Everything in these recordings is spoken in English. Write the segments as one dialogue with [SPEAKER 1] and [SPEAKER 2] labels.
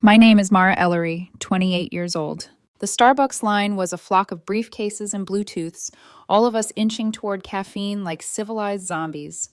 [SPEAKER 1] My name is Mara Ellery, 28 years old. The Starbucks line was a flock of briefcases and Bluetooths, all of us inching toward caffeine like civilized zombies.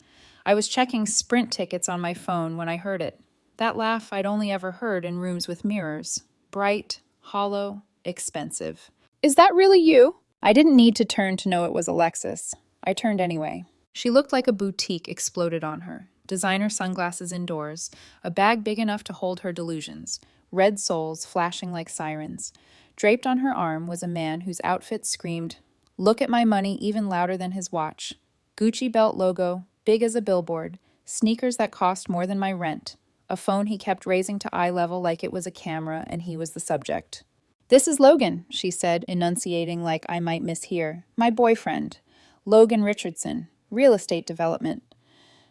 [SPEAKER 1] I was checking Sprint tickets on my phone when I heard it. That laugh I'd only ever heard in rooms with mirrors. Bright, hollow, expensive.
[SPEAKER 2] Is that really you?
[SPEAKER 1] I didn't need to turn to know it was Alexis. I turned anyway. She looked like a boutique exploded on her. Designer sunglasses indoors, a bag big enough to hold her delusions, red soles flashing like sirens. Draped on her arm was a man whose outfit screamed, "Look at my money," even louder than his watch. Gucci belt logo, big as a billboard, sneakers that cost more than my rent, a phone he kept raising to eye level like it was a camera and he was the subject. "This is Logan," she said, enunciating like I might mishear. "My boyfriend. Logan Richardson. Real estate development."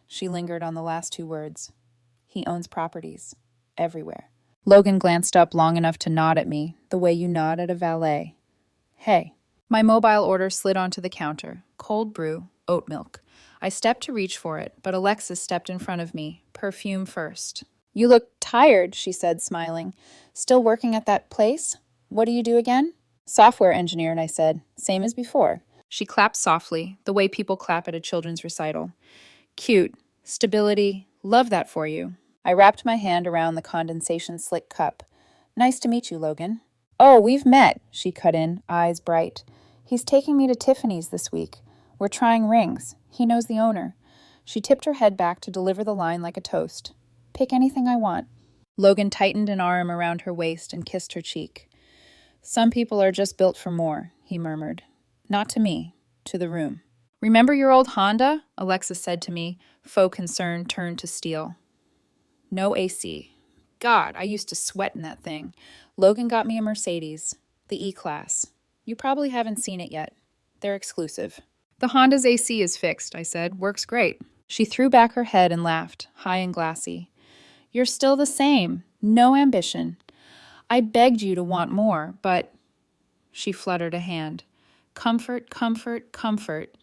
[SPEAKER 1] She lingered on the last two words. "He owns properties. Everywhere." Logan glanced up long enough to nod at me, the way you nod at a valet. "Hey." My mobile order slid onto the counter. Cold brew, oat milk. I stepped to reach for it, but Alexis stepped in front of me, perfume first. "You look tired," she said, smiling. "Still working at that place? What do you do again?" "Software engineer," I said. "Same as before." She clapped softly, the way people clap at a children's recital. "Cute. Stability. Love that for you." I wrapped my hand around the condensation slick cup. "Nice to meet you, Logan." "Oh, we've met," she cut in, eyes bright. "He's taking me to Tiffany's this week. We're trying rings. He knows the owner." She tipped her head back to deliver the line like a toast. "Pick anything I want." Logan tightened an arm around her waist and kissed her cheek. "Some people are just built for more," he murmured. "Not to me, to the room." "Remember your old Honda?" Alexis said to me, faux concern turned to steel. "No AC. God, I used to sweat in that thing. Logan got me a Mercedes, the E-Class. You probably haven't seen it yet. They're exclusive." "The Honda's AC is fixed," I said. "Works great." She threw back her head and laughed, high and glassy. "You're still the same. No ambition. I begged you to want more, but—" She fluttered a hand. "Comfort, comfort, comfort.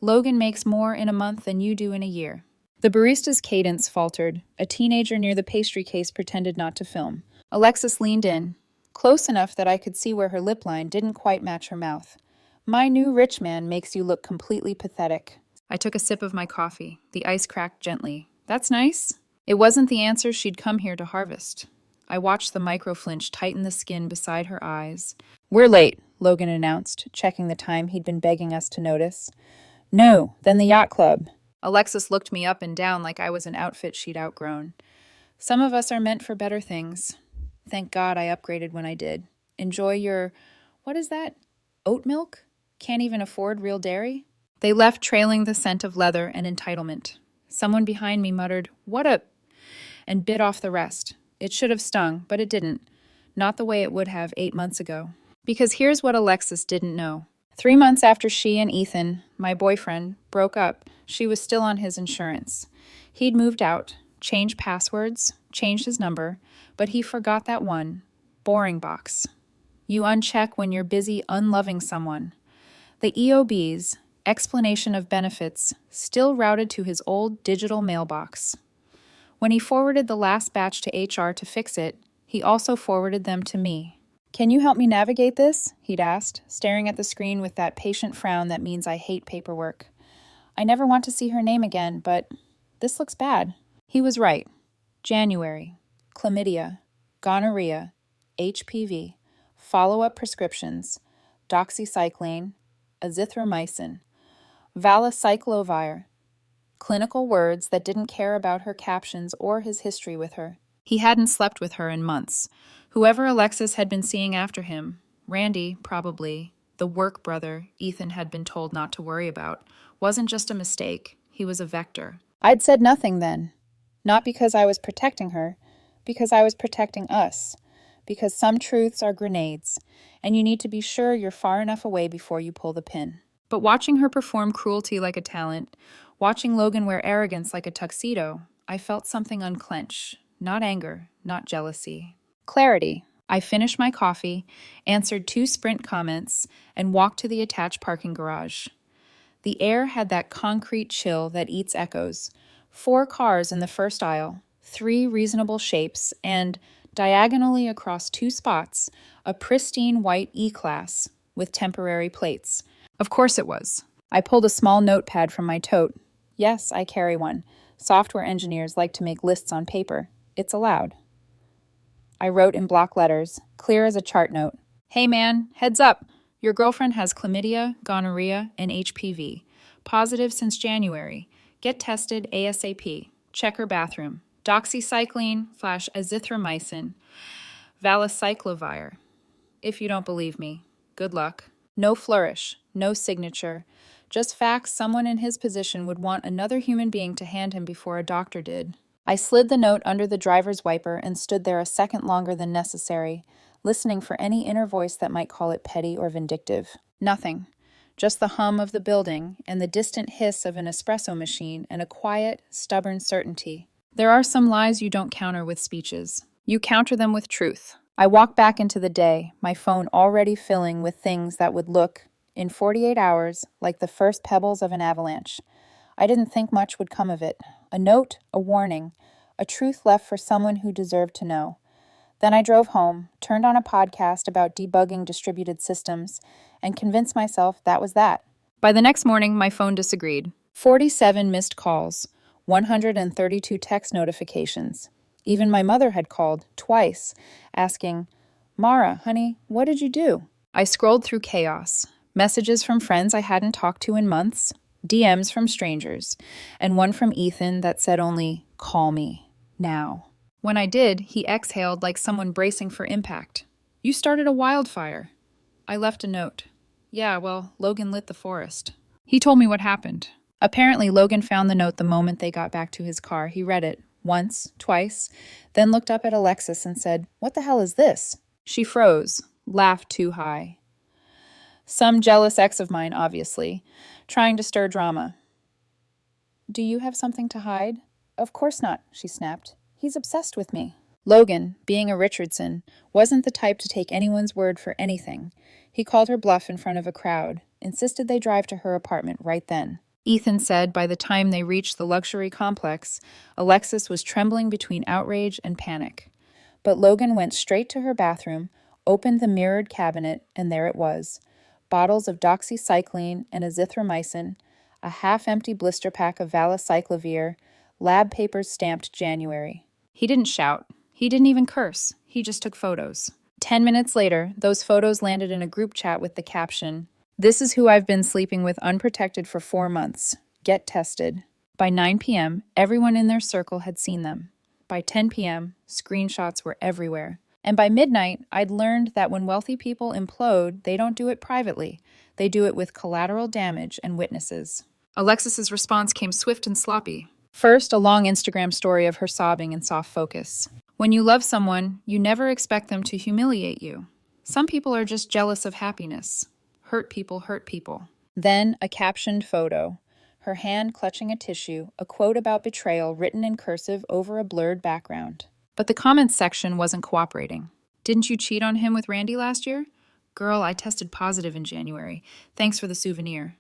[SPEAKER 1] Logan makes more in a month than you do in a year." The barista's cadence faltered. A teenager near the pastry case pretended not to film. Alexis leaned in, close enough that I could see where her lip line didn't quite match her mouth. "My new rich man makes you look completely pathetic." I took a sip of my coffee. The ice cracked gently. "That's nice." It wasn't the answer she'd come here to harvest. I watched the microflinch tighten the skin beside her eyes. "We're late," Logan announced, checking the time he'd been begging us to notice. "No, then the yacht club." Alexis looked me up and down like I was an outfit she'd outgrown. "Some of us are meant for better things. Thank God I upgraded when I did. Enjoy your— what is that? Oat milk? Can't even afford real dairy?" They left trailing the scent of leather and entitlement. Someone behind me muttered, "What a—" and bit off the rest. It should have stung, but it didn't. Not the way it would have 8 months ago. Because here's what Alexis didn't know. 3 months after she and Ethan, my boyfriend, broke up, she was still on his insurance. He'd moved out, changed passwords, changed his number, but he forgot that one boring box. You uncheck when you're busy unloving someone. The EOB's explanation of benefits still routed to his old digital mailbox. When he forwarded the last batch to HR to fix it, he also forwarded them to me. "Can you help me navigate this?" he'd asked, staring at the screen with that patient frown that means I hate paperwork. I never want to see her name again, but this looks bad. He was right. January, chlamydia, gonorrhea, HPV, follow-up prescriptions, doxycycline, azithromycin, valacyclovir, clinical words that didn't care about her captions or his history with her. He hadn't slept with her in months. Whoever Alexis had been seeing after him, Randy, probably, the work brother Ethan had been told not to worry about, wasn't just a mistake. He was a vector. I'd said nothing then. Not because I was protecting her, because I was protecting us. Because some truths are grenades, and you need to be sure you're far enough away before you pull the pin. But watching her perform cruelty like a talent, watching Logan wear arrogance like a tuxedo, I felt something unclench. Not anger, not jealousy. Clarity. I finished my coffee, answered 2 Sprint comments, and walked to the attached parking garage. The air had that concrete chill that eats echoes. 4 cars in the first aisle, 3 reasonable shapes, and Diagonally across two spots, a pristine white E-Class with temporary plates. Of course it was. I pulled a small notepad from my tote. Yes, I carry one. Software engineers like to make lists on paper. It's allowed. I wrote in block letters, clear as a chart note. Hey man, heads up! Your girlfriend has chlamydia, gonorrhea, and HPV. Positive since January. Get tested ASAP. Check her bathroom. Doxycycline/azithromycin. Valacyclovir. If you don't believe me, good luck. No flourish, no signature. Just facts someone in his position would want another human being to hand him before a doctor did. I slid the note under the driver's wiper and stood there a second longer than necessary, listening for any inner voice that might call it petty or vindictive. Nothing. Just the hum of the building and the distant hiss of an espresso machine and a quiet, stubborn certainty. There are some lies you don't counter with speeches. You counter them with truth. I walked back into the day, my phone already filling with things that would look, in 48 hours, like the first pebbles of an avalanche. I didn't think much would come of it. A note, a warning, a truth left for someone who deserved to know. Then I drove home, turned on a podcast about debugging distributed systems, and convinced myself that was that. By the next morning, my phone disagreed. 47 missed calls, 132 text notifications. Even my mother had called, twice, asking, Mara, honey, what did you do? I scrolled through chaos. Messages from friends I hadn't talked to in months, DMs from strangers, and one from Ethan that said only, call me, now. When I did, he exhaled like someone bracing for impact. You started a wildfire. I left a note. Yeah, well, Logan lit the forest. He told me what happened. Apparently, Logan found the note the moment they got back to his car. He read it. Once, twice, then looked up at Alexis and said, What the hell is this? She froze, laughed too high. Some jealous ex of mine, obviously, trying to stir drama. Do you have something to hide? Of course not, she snapped. He's obsessed with me. Logan, being a Richardson, wasn't the type to take anyone's word for anything. He called her bluff in front of a crowd, insisted they drive to her apartment right then. Ethan said by the time they reached the luxury complex, Alexis was trembling between outrage and panic. But Logan went straight to her bathroom, opened the mirrored cabinet, and there it was. Bottles of doxycycline and azithromycin, a half-empty blister pack of valacyclovir, lab papers stamped January. He didn't shout. He didn't even curse. He just took photos. 10 minutes later, those photos landed in a group chat with the caption, This is who I've been sleeping with unprotected for 4 months. Get tested. By 9 p.m., everyone in their circle had seen them. By 10 p.m., screenshots were everywhere. And by midnight, I'd learned that when wealthy people implode, they don't do it privately. They do it with collateral damage and witnesses. Alexis's response came swift and sloppy. First, a long Instagram story of her sobbing in soft focus. When you love someone, you never expect them to humiliate you. Some people are just jealous of happiness. Hurt people hurt people. Then a captioned photo. Her hand clutching a tissue, a quote about betrayal written in cursive over a blurred background. But the comments section wasn't cooperating. Didn't you cheat on him with Randy last year? Girl, I tested positive in January. Thanks for the souvenir.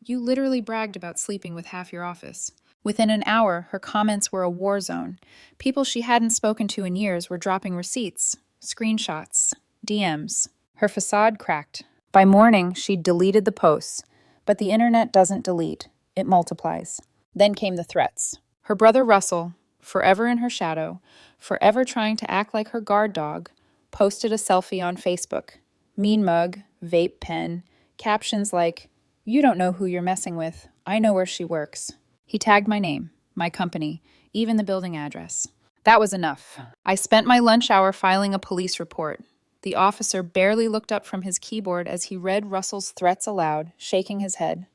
[SPEAKER 1] You literally bragged about sleeping with half your office. Within an hour, her comments were a war zone. People she hadn't spoken to in years were dropping receipts, screenshots, DMs. Her facade cracked. By morning, she'd deleted the posts. But the internet doesn't delete. It multiplies. Then came the threats. Her brother Russell, forever in her shadow, forever trying to act like her guard dog, posted a selfie on Facebook. Mean mug, vape pen, captions like, You don't know who you're messing with. I know where she works. He tagged my name, my company, even the building address. That was enough. I spent my lunch hour filing a police report. The officer barely looked up from his keyboard as he read Russell's threats aloud, shaking his head.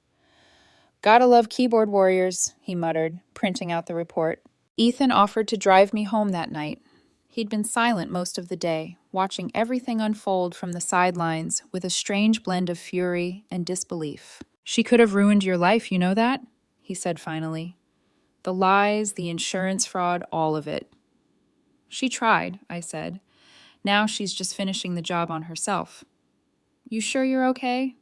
[SPEAKER 1] Gotta love keyboard warriors, he muttered, printing out the report. Ethan offered to drive me home that night. He'd been silent most of the day, watching everything unfold from the sidelines with a strange blend of fury and disbelief. She could have ruined your life, you know that? He said finally. The lies, the insurance fraud, all of it. She tried, I said. Now she's just finishing the job on herself. You sure you're okay?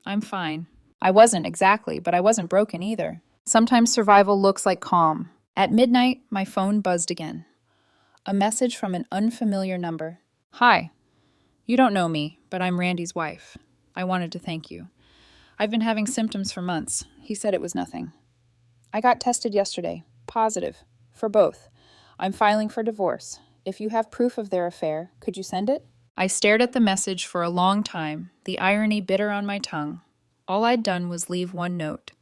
[SPEAKER 1] I'm fine. I wasn't exactly, but I wasn't broken either. Sometimes survival looks like calm. At midnight, my phone buzzed again. A message from an unfamiliar number. Hi. You don't know me, but I'm Randy's wife. I wanted to thank you. I've been having symptoms for months. He said it was nothing. I got tested yesterday. Positive. For both. I'm filing for divorce. If you have proof of their affair, could you send it? I stared at the message for a long time, the irony bitter on my tongue. All I'd done was leave one note.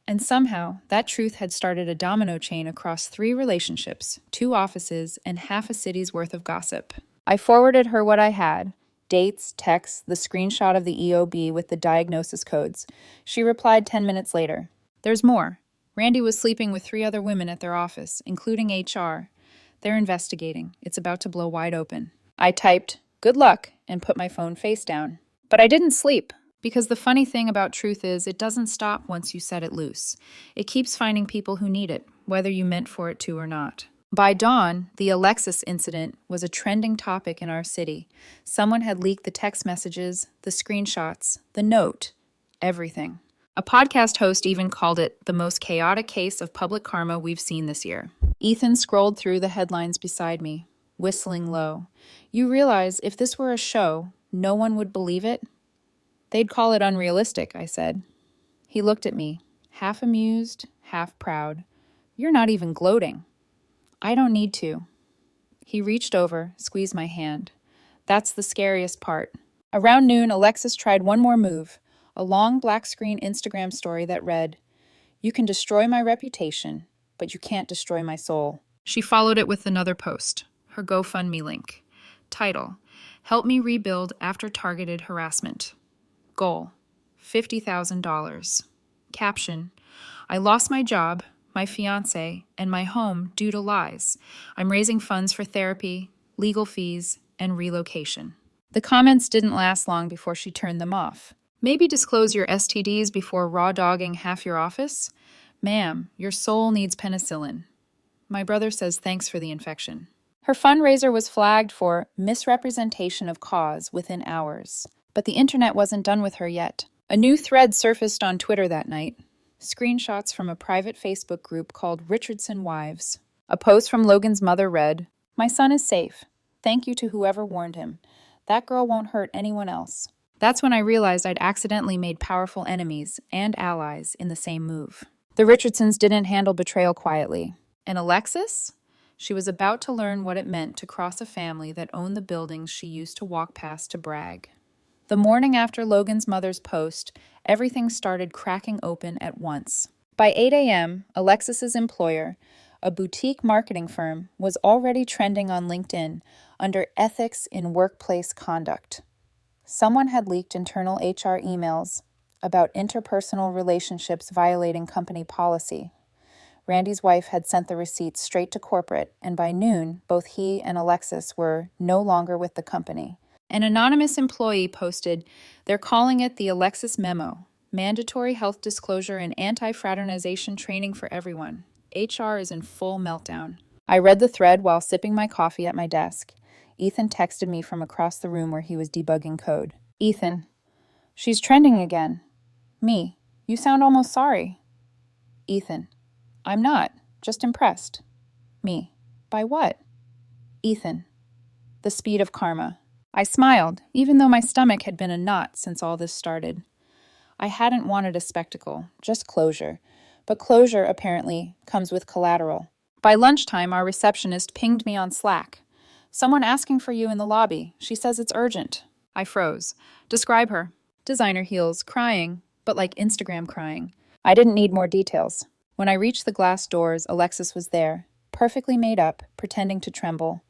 [SPEAKER 1] And somehow, that truth had started a domino chain across 3 relationships, 2 offices, and half a city's worth of gossip. I forwarded her what I had. Dates, texts, the screenshot of the EOB with the diagnosis codes. She replied 10 minutes later. There's more. Randy was sleeping with 3 other women at their office, including HR. They're investigating. It's about to blow wide open. I typed, "Good luck," and put my phone face down. But I didn't sleep. Because the funny thing about truth is, it doesn't stop once you set it loose. It keeps finding people who need it, whether you meant for it to or not. By dawn, the Alexis incident was a trending topic in our city. Someone had leaked the text messages, the screenshots, the note, everything. A podcast host even called it the most chaotic case of public karma we've seen this year. Ethan scrolled through the headlines beside me, whistling low. You realize if this were a show, no one would believe it? They'd call it unrealistic, I said. He looked at me, half amused, half proud. You're not even gloating. I don't need to. He reached over, squeezed my hand. That's the scariest part. Around noon, Alexis tried one more move, a long black screen Instagram story that read, "You can destroy my reputation, but you can't destroy my soul." She followed it with another post, her GoFundMe link. Title, "Help me rebuild after targeted harassment." Goal, $50,000. Caption, I lost my job, my fiancé, and my home due to lies. I'm raising funds for therapy, legal fees, and relocation. The comments didn't last long before she turned them off. Maybe disclose your STDs before raw dogging half your office? Ma'am, your soul needs penicillin. My brother says thanks for the infection. Her fundraiser was flagged for misrepresentation of cause within hours. But the internet wasn't done with her yet. A new thread surfaced on Twitter that night. Screenshots from a private Facebook group called Richardson Wives. A post from Logan's mother read, "My son is safe. Thank you to whoever warned him. That girl won't hurt anyone else." That's when I realized I'd accidentally made powerful enemies and allies in the same move. The Richardsons didn't handle betrayal quietly. And Alexis? She was about to learn what it meant to cross a family that owned the buildings she used to walk past to brag. The morning after Logan's mother's post, everything started cracking open at once. By 8 a.m., Alexis's employer, a boutique marketing firm, was already trending on LinkedIn under ethics in workplace conduct. Someone had leaked internal HR emails about interpersonal relationships violating company policy. Randy's wife had sent the receipts straight to corporate, and by noon, both he and Alexis were no longer with the company. An anonymous employee posted, "They're calling it the Alexis Memo, mandatory health disclosure and anti-fraternization training for everyone. HR is in full meltdown." I read the thread while sipping my coffee at my desk. Ethan texted me from across the room where he was debugging code. Ethan, "She's trending again." Me, "You sound almost sorry." Ethan, "I'm not, just impressed." Me, "By what?" Ethan, "The speed of karma." I smiled, even though my stomach had been a knot since all this started. I hadn't wanted a spectacle, just closure. But closure, apparently, comes with collateral. By lunchtime, our receptionist pinged me on Slack. "Someone asking for you in the lobby. She says it's urgent." I froze. "Describe her." Designer heels, crying, but like Instagram crying. I didn't need more details. When I reached the glass doors, Alexis was there, perfectly made up, pretending to tremble.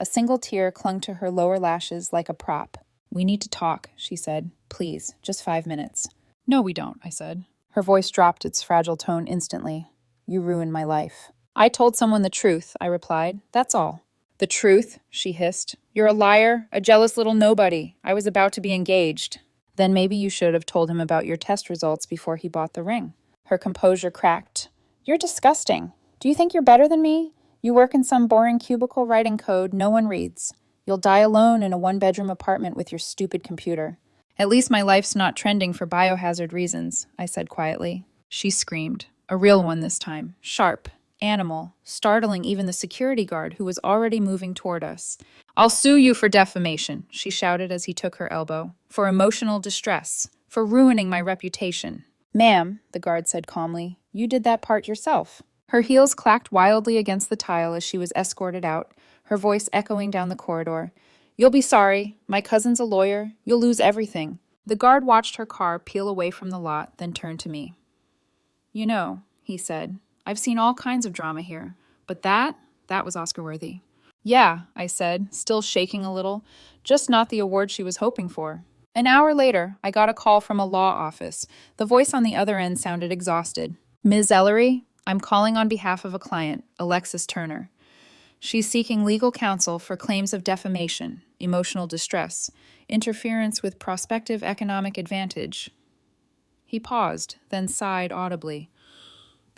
[SPEAKER 1] A single tear clung to her lower lashes like a prop. "We need to talk," she said. "Please, just 5 minutes." "No, we don't," I said. Her voice dropped its fragile tone instantly. "You ruined my life." "I told someone the truth," I replied. "That's all." "The truth?" she hissed. "You're a liar, a jealous little nobody. I was about to be engaged." "Then maybe you should have told him about your test results before he bought the ring." Her composure cracked. "You're disgusting. Do you think you're better than me? You work in some boring cubicle writing code no one reads. You'll die alone in a 1-bedroom apartment with your stupid computer." "At least my life's not trending for biohazard reasons," I said quietly. She screamed. A real one this time. Sharp. animal, startling even the security guard who was already moving toward us. "I'll sue you for defamation," she shouted as he took her elbow, "for emotional distress, for ruining my reputation." "Ma'am," the guard said calmly, "you did that part yourself." Her heels clacked wildly against the tile as she was escorted out, her voice echoing down the corridor. "You'll be sorry. My cousin's a lawyer. You'll lose everything." The guard watched her car peel away from the lot, then turned to me. "You know," he said, "I've seen all kinds of drama here, but that was Oscar-worthy." "Yeah," I said, still shaking a little, just not the award she was hoping for. An hour later, I got a call from a law office. The voice on the other end sounded exhausted. "Ms. Ellery, I'm calling on behalf of a client, Alexis Turner. She's seeking legal counsel for claims of defamation, emotional distress, interference with prospective economic advantage." He paused, then sighed audibly.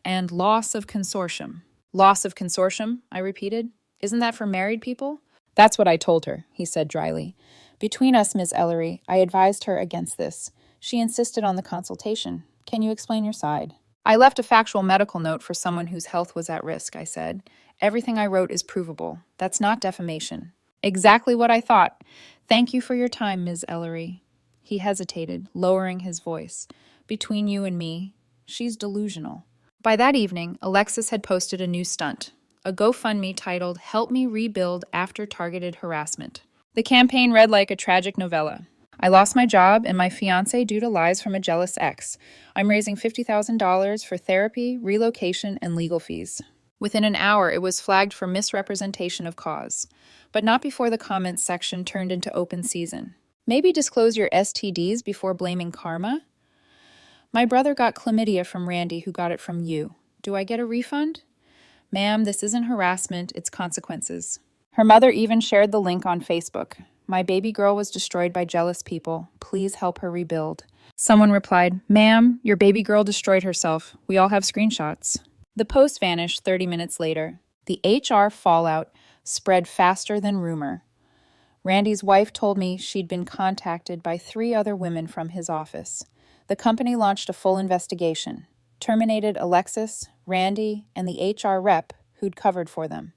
[SPEAKER 1] "And loss of consortium." "Loss of consortium?" I repeated. "Isn't that for married people?" "That's what I told her," he said dryly. "Between us, Miss Ellery, I advised her against this. She insisted on the consultation. Can you explain your side?" "I left a factual medical note for someone whose health was at risk," I said. "Everything I wrote is provable. That's not defamation." "Exactly what I thought. Thank you for your time, Ms. Ellery." He hesitated, lowering his voice. "Between you and me, she's delusional." By that evening, Alexis had posted a new stunt, a GoFundMe titled "Help Me Rebuild After Targeted Harassment." The campaign read like a tragic novella. "I lost my job and my fiancé due to lies from a jealous ex. I'm raising $50,000 for therapy, relocation, and legal fees." Within an hour, it was flagged for misrepresentation of cause. But not before the comments section turned into open season. "Maybe disclose your STDs before blaming karma?" "My brother got chlamydia from Randy, who got it from you. Do I get a refund?" "Ma'am, this isn't harassment, it's consequences." Her mother even shared the link on Facebook. "My baby girl was destroyed by jealous people. Please help her rebuild." Someone replied, "Ma'am, your baby girl destroyed herself. We all have screenshots." The post vanished 30 minutes later. The HR fallout spread faster than rumor. Randy's wife told me she'd been contacted by 3 other women from his office. The company launched a full investigation, terminated Alexis, Randy, and the HR rep who'd covered for them.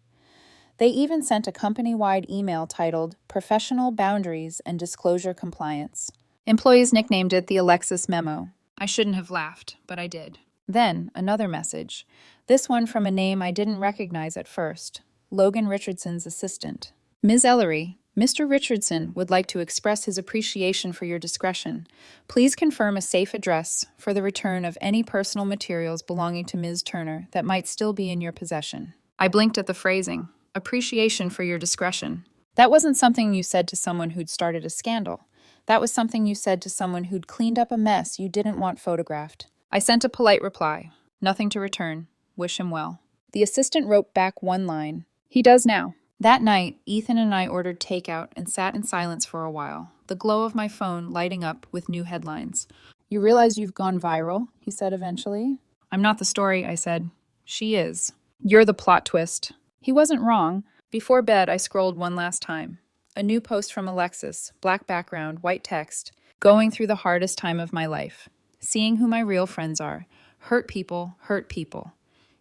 [SPEAKER 1] They even sent a company-wide email titled "Professional Boundaries and Disclosure Compliance." Employees nicknamed it the Alexis Memo. I shouldn't have laughed, but I did. Then, another message. This one from a name I didn't recognize at first. Logan Richardson's assistant. "Ms. Ellery, Mr. Richardson would like to express his appreciation for your discretion. Please confirm a safe address for the return of any personal materials belonging to Ms. Turner that might still be in your possession." I blinked at the phrasing. Appreciation for your discretion. That wasn't something you said to someone who'd started a scandal. That was something you said to someone who'd cleaned up a mess you didn't want photographed. I sent a polite reply. "Nothing to return. Wish him well." The assistant wrote back one line. "He does now." That night, Ethan and I ordered takeout and sat in silence for a while, the glow of my phone lighting up with new headlines. "You realize you've gone viral?" he said eventually. "I'm not the story," I said. "She is. You're the plot twist." He wasn't wrong. Before bed, I scrolled one last time. A new post from Alexis, black background, white text, "Going through the hardest time of my life. Seeing who my real friends are. Hurt people, hurt people.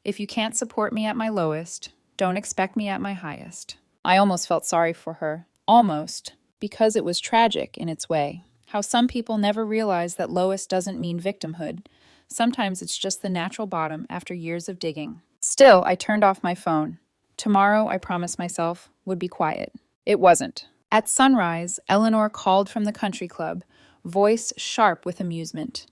[SPEAKER 1] If you can't support me at my lowest, don't expect me at my highest." I almost felt sorry for her. Almost. Because it was tragic in its way. How some people never realize that lowest doesn't mean victimhood. Sometimes it's just the natural bottom after years of digging. Still, I turned off my phone. Tomorrow, I promised myself, would be quiet. It wasn't. At sunrise, Eleanor called from the country club, voice sharp with amusement.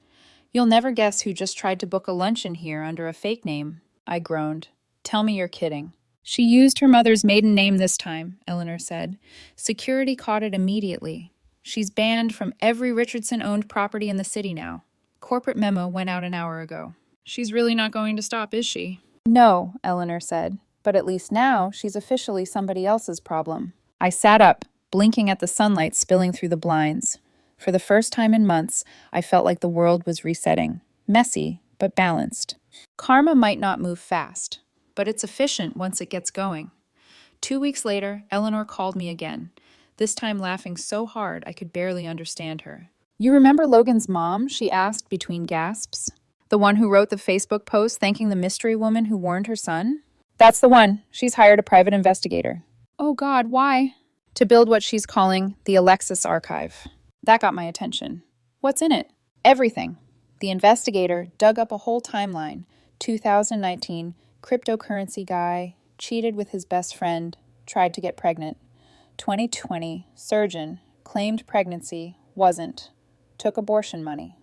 [SPEAKER 1] "You'll never guess who just tried to book a luncheon here under a fake name," I groaned. "Tell me you're kidding." "She used her mother's maiden name this time," Eleanor said. "Security caught it immediately. She's banned from every Richardson-owned property in the city now. Corporate memo went out an hour ago." "She's really not going to stop, is she?" "No," Eleanor said. "But at least now she's officially somebody else's problem." I sat up, blinking at the sunlight spilling through the blinds. For the first time in months, I felt like the world was resetting. Messy, but balanced. Karma might not move fast, but it's efficient once it gets going. 2 weeks later, Eleanor called me again, this time laughing so hard I could barely understand her. "You remember Logan's mom?" she asked between gasps. "The one who wrote the Facebook post thanking the mystery woman who warned her son?" That's the one. She's hired a private investigator. Oh God, why? To build what she's calling the Alexis Archive. That got my attention. What's in it? Everything. The investigator dug up a whole timeline. 2019, cryptocurrency guy, cheated with his best friend, tried to get pregnant. 2020, surgeon, claimed pregnancy, wasn't, took abortion money.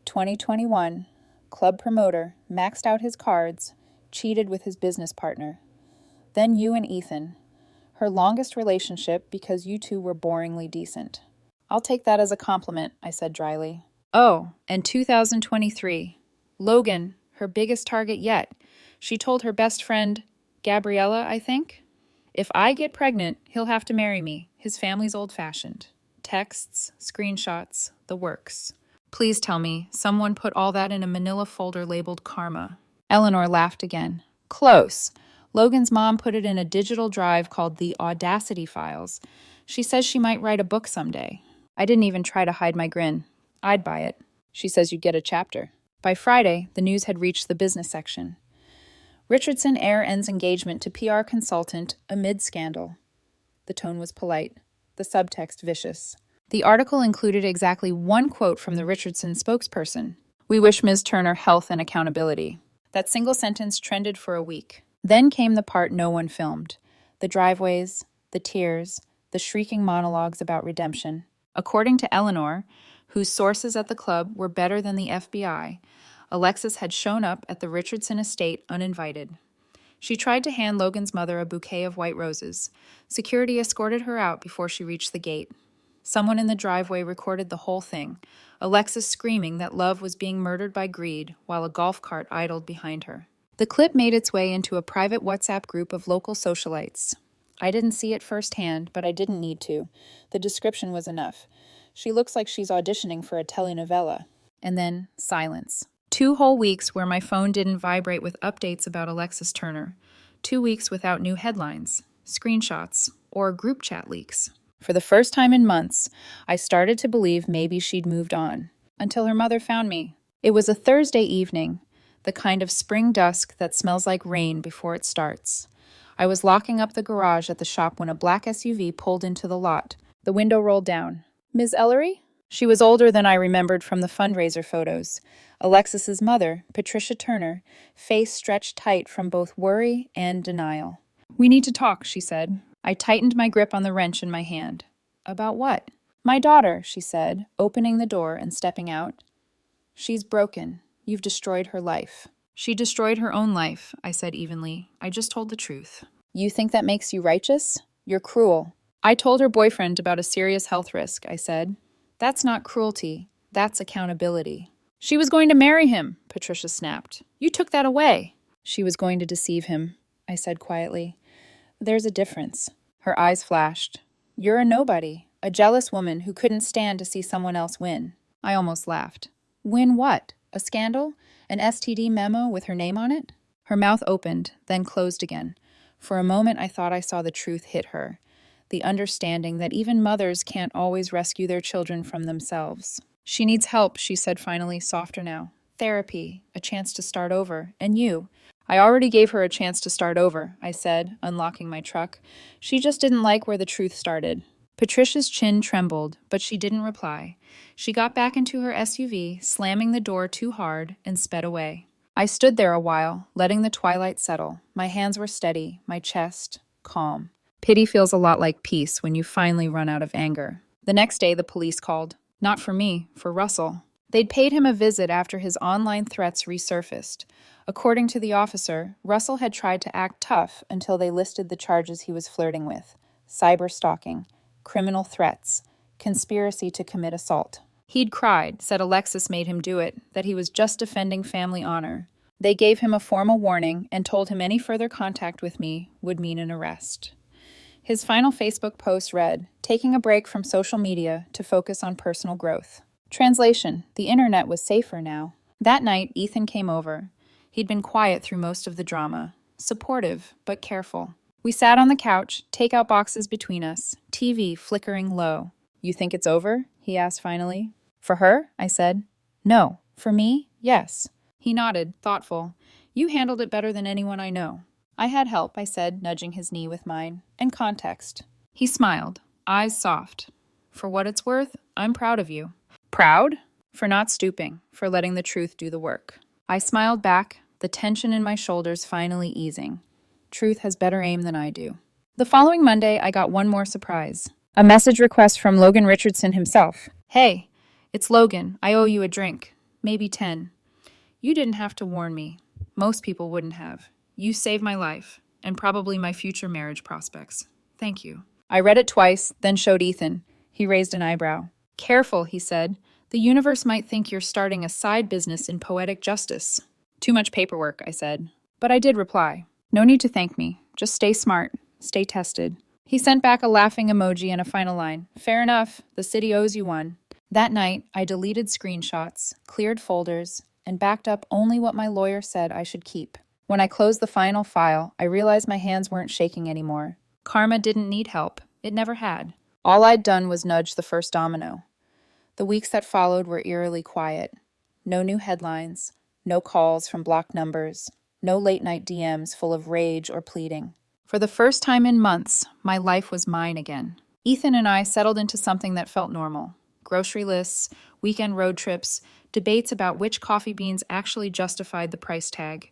[SPEAKER 1] 2021, club promoter, maxed out his cards, cheated with his business partner. Then you and Ethan. Her longest relationship because you two were boringly decent. I'll take that as a compliment, I said dryly. Oh, and 2023. Logan, her biggest target yet. She told her best friend, Gabriella, I think, if I get pregnant, he'll have to marry me. His family's old-fashioned. Texts, screenshots, the works. Please tell me, someone put all that in a manila folder labeled karma. Eleanor laughed again. Close. Logan's mom put it in a digital drive called the Audacity Files. She says she might write a book someday. I didn't even try to hide my grin. I'd buy it. She says you'd get a chapter. By Friday, the news had reached the business section. Richardson heir ends engagement to PR consultant amid scandal. The tone was polite, the subtext vicious. The article included exactly one quote from the Richardson spokesperson. We wish Ms. Turner health and accountability. That single sentence trended for a week. Then came the part no one filmed. The driveways, the tears, the shrieking monologues about redemption. According to Eleanor, whose sources at the club were better than the FBI, Alexis had shown up at the Richardson estate uninvited. She tried to hand Logan's mother a bouquet of white roses. Security escorted her out before she reached the gate. Someone in the driveway recorded the whole thing, Alexis screaming that love was being murdered by greed while a golf cart idled behind her. The clip made its way into a private WhatsApp group of local socialites. I didn't see it firsthand, but I didn't need to. The description was enough. She looks like she's auditioning for a telenovela. And then silence. 2 whole weeks where my phone didn't vibrate with updates about Alexis Turner. 2 weeks without new headlines, screenshots, or group chat leaks. For the first time in months, I started to believe maybe she'd moved on. Until her mother found me. It was a Thursday evening, the kind of spring dusk that smells like rain before it starts. I was locking up the garage at the shop when a black SUV pulled into the lot. The window rolled down. Ms. Ellery? She was older than I remembered from the fundraiser photos. Alexis's mother, Patricia Turner, face stretched tight from both worry and denial. We need to talk, she said. I tightened my grip on the wrench in my hand. About what? My daughter, she said, opening the door and stepping out. She's broken. You've destroyed her life. She destroyed her own life, I said evenly. I just told the truth. You think that makes you righteous? You're cruel. I told her boyfriend about a serious health risk, I said. That's not cruelty. That's accountability. She was going to marry him, Patricia snapped. You took that away. She was going to deceive him, I said quietly. There's a difference. Her eyes flashed. You're a nobody, a jealous woman who couldn't stand to see someone else win. I almost laughed. Win what? A scandal? An STD memo with her name on it? Her mouth opened, then closed again. For a moment I thought I saw the truth hit her. The understanding that even mothers can't always rescue their children from themselves. She needs help, she said finally, softer now. Therapy, a chance to start over, and you. I already gave her a chance to start over, I said, unlocking my truck. She just didn't like where the truth started. Patricia's chin trembled, but she didn't reply. She got back into her SUV, slamming the door too hard, and sped away. I stood there a while, letting the twilight settle. My hands were steady, my chest calm. Pity feels a lot like peace when you finally run out of anger. The next day, the police called. Not for me, for Russell. They'd paid him a visit after his online threats resurfaced. According to the officer, Russell had tried to act tough until they listed the charges he was flirting with. Cyber stalking, criminal threats, conspiracy to commit assault. He'd cried, said Alexis made him do it, that he was just defending family honor. They gave him a formal warning and told him any further contact with me would mean an arrest. His final Facebook post read, taking a break from social media to focus on personal growth. Translation, the internet was safer now. That night, Ethan came over. He'd been quiet through most of the drama, supportive but careful. We sat on the couch, takeout boxes between us, TV flickering low. You think it's over? He asked finally. For her? I said. No. For me? Yes. He nodded, thoughtful. You handled it better than anyone I know. I had help, I said, nudging his knee with mine, and context. He smiled, eyes soft. For what it's worth, I'm proud of you. Proud? For not stooping, for letting the truth do the work. I smiled back, the tension in my shoulders finally easing. Truth has better aim than I do. The following Monday, I got one more surprise. A message request from Logan Richardson himself. Hey, it's Logan. I owe you a drink. Maybe 10. You didn't have to warn me. Most people wouldn't have. You saved my life, and probably my future marriage prospects. Thank you. I read it twice, then showed Ethan. He raised an eyebrow. Careful, he said. The universe might think you're starting a side business in poetic justice. Too much paperwork, I said. But I did reply. No need to thank me. Just stay smart. Stay tested. He sent back a laughing emoji and a final line. Fair enough. The city owes you one. That night, I deleted screenshots, cleared folders, and backed up only what my lawyer said I should keep. When I closed the final file, I realized my hands weren't shaking anymore. Karma didn't need help. It never had. All I'd done was nudge the first domino. The weeks that followed were eerily quiet. No new headlines, no calls from blocked numbers, no late-night DMs full of rage or pleading. For the first time in months, my life was mine again. Ethan and I settled into something that felt normal. Grocery lists, weekend road trips, debates about which coffee beans actually justified the price tag.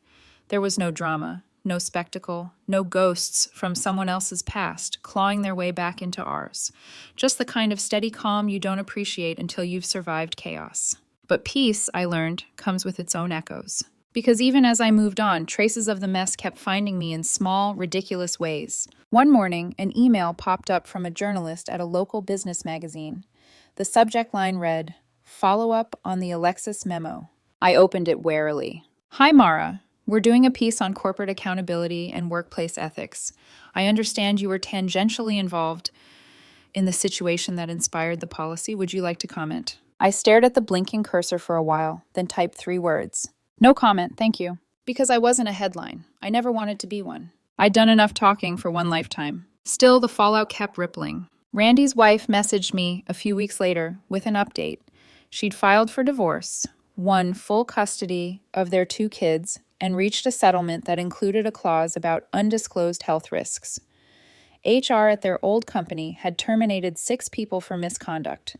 [SPEAKER 1] There was no drama, no spectacle, no ghosts from someone else's past clawing their way back into ours. Just the kind of steady calm you don't appreciate until you've survived chaos. But peace, I learned, comes with its own echoes. Because even as I moved on, traces of the mess kept finding me in small, ridiculous ways. One morning, an email popped up from a journalist at a local business magazine. The subject line read, "Follow up on the Alexis memo." I opened it warily. Hi, Mara. We're doing a piece on corporate accountability and workplace ethics. I understand you were tangentially involved in the situation that inspired the policy. Would you like to comment? I stared at the blinking cursor for a while, then typed 3 words. No comment, thank you. Because I wasn't a headline. I never wanted to be one. I'd done enough talking for one lifetime. Still, the fallout kept rippling. Randy's wife messaged me a few weeks later with an update. She'd filed for divorce, won full custody of their 2 kids, and reached a settlement that included a clause about undisclosed health risks. HR at their old company had terminated 6 people for misconduct.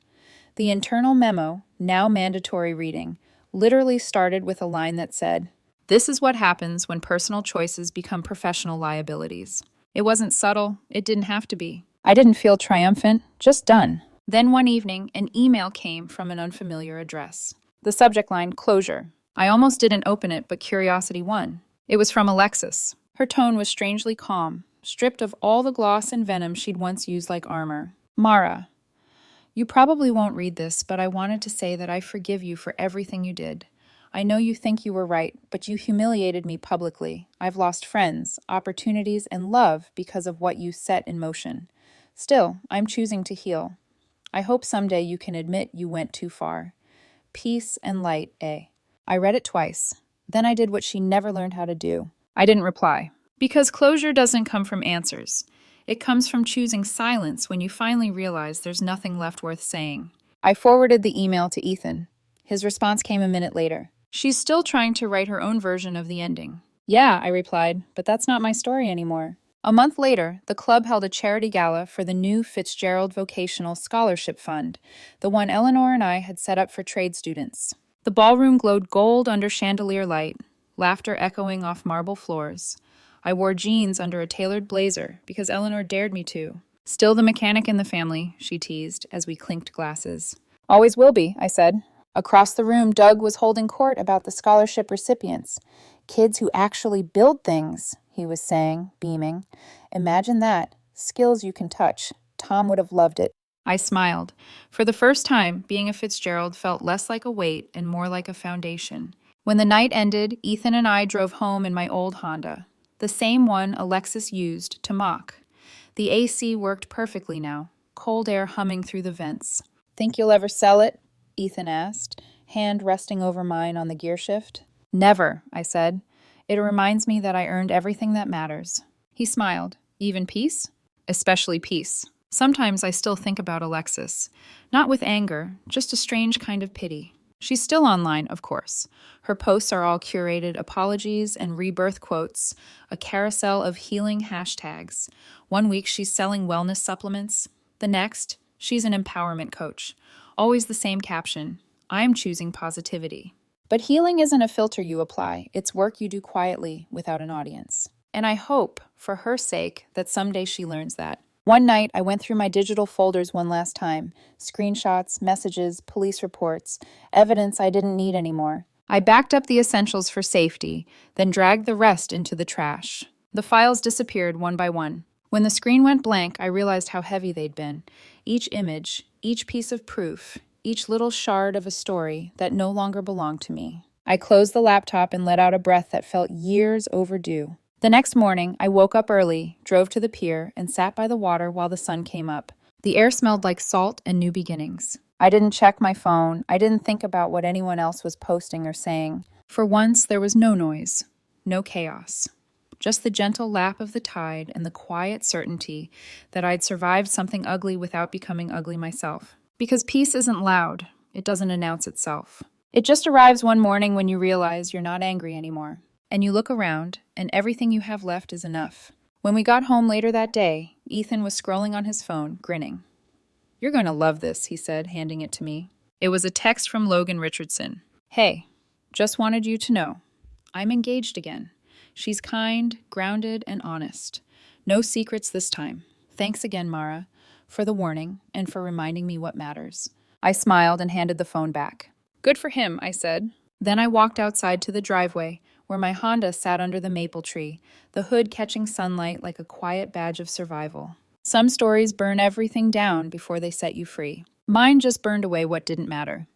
[SPEAKER 1] The internal memo, now mandatory reading, literally started with a line that said, "This is what happens when personal choices become professional liabilities." It wasn't subtle. It didn't have to be. I didn't feel triumphant, just done. Then one evening, an email came from an unfamiliar address. The subject line, "Closure." I almost didn't open it, but curiosity won. It was from Alexis. Her tone was strangely calm, stripped of all the gloss and venom she'd once used like armor. Mara, you probably won't read this, but I wanted to say that I forgive you for everything you did. I know you think you were right, but you humiliated me publicly. I've lost friends, opportunities, and love because of what you set in motion. Still, I'm choosing to heal. I hope someday you can admit you went too far. Peace and light, eh? I read it twice. Then I did what she never learned how to do. I didn't reply. Because closure doesn't come from answers. It comes from choosing silence when you finally realize there's nothing left worth saying. I forwarded the email to Ethan. His response came a minute later. She's still trying to write her own version of the ending. Yeah, I replied, but that's not my story anymore. A month later, the club held a charity gala for the new Fitzgerald Vocational Scholarship Fund, the one Eleanor and I had set up for trade students. The ballroom glowed gold under chandelier light, laughter echoing off marble floors. I wore jeans under a tailored blazer because Eleanor dared me to. Still the mechanic in the family, she teased as we clinked glasses. Always will be, I said. Across the room, Doug was holding court about the scholarship recipients. Kids who actually build things, he was saying, beaming. Imagine that. Skills you can touch. Tom would have loved it. I smiled. For the first time, being a Fitzgerald felt less like a weight and more like a foundation. When the night ended, Ethan and I drove home in my old Honda, the same one Alexis used to mock. The AC worked perfectly now, cold air humming through the vents. Think you'll ever sell it? Ethan asked, hand resting over mine on the gear shift. Never, I said. It reminds me that I earned everything that matters. He smiled. Even peace? Especially peace. Sometimes I still think about Alexis. Not with anger, just a strange kind of pity. She's still online, of course. Her posts are all curated apologies and rebirth quotes, a carousel of healing hashtags. One week she's selling wellness supplements. The next, she's an empowerment coach. Always the same caption: I'm choosing positivity. But healing isn't a filter you apply, it's work you do quietly without an audience. And I hope, for her sake, that someday she learns that. One night, I went through my digital folders one last time: screenshots, messages, police reports, evidence I didn't need anymore. I backed up the essentials for safety, then dragged the rest into the trash. The files disappeared one by one. When the screen went blank, I realized how heavy they'd been. Each image, each piece of proof, each little shard of a story that no longer belonged to me. I closed the laptop and let out a breath that felt years overdue. The next morning, I woke up early, drove to the pier, and sat by the water while the sun came up. The air smelled like salt and new beginnings. I didn't check my phone. I didn't think about what anyone else was posting or saying. For once, there was no noise, no chaos. Just the gentle lap of the tide and the quiet certainty that I'd survived something ugly without becoming ugly myself. Because peace isn't loud. It doesn't announce itself. It just arrives one morning when you realize you're not angry anymore. And you look around, and everything you have left is enough. When we got home later that day, Ethan was scrolling on his phone, grinning. "You're going to love this," he said, handing it to me. It was a text from Logan Richardson. "Hey, just wanted you to know. I'm engaged again. She's kind, grounded, and honest. No secrets this time. Thanks again, Mara, for the warning and for reminding me what matters." I smiled and handed the phone back. "Good for him," I said. Then I walked outside to the driveway, where my Honda sat under the maple tree, the hood catching sunlight like a quiet badge of survival. Some stories burn everything down before they set you free. Mine just burned away what didn't matter.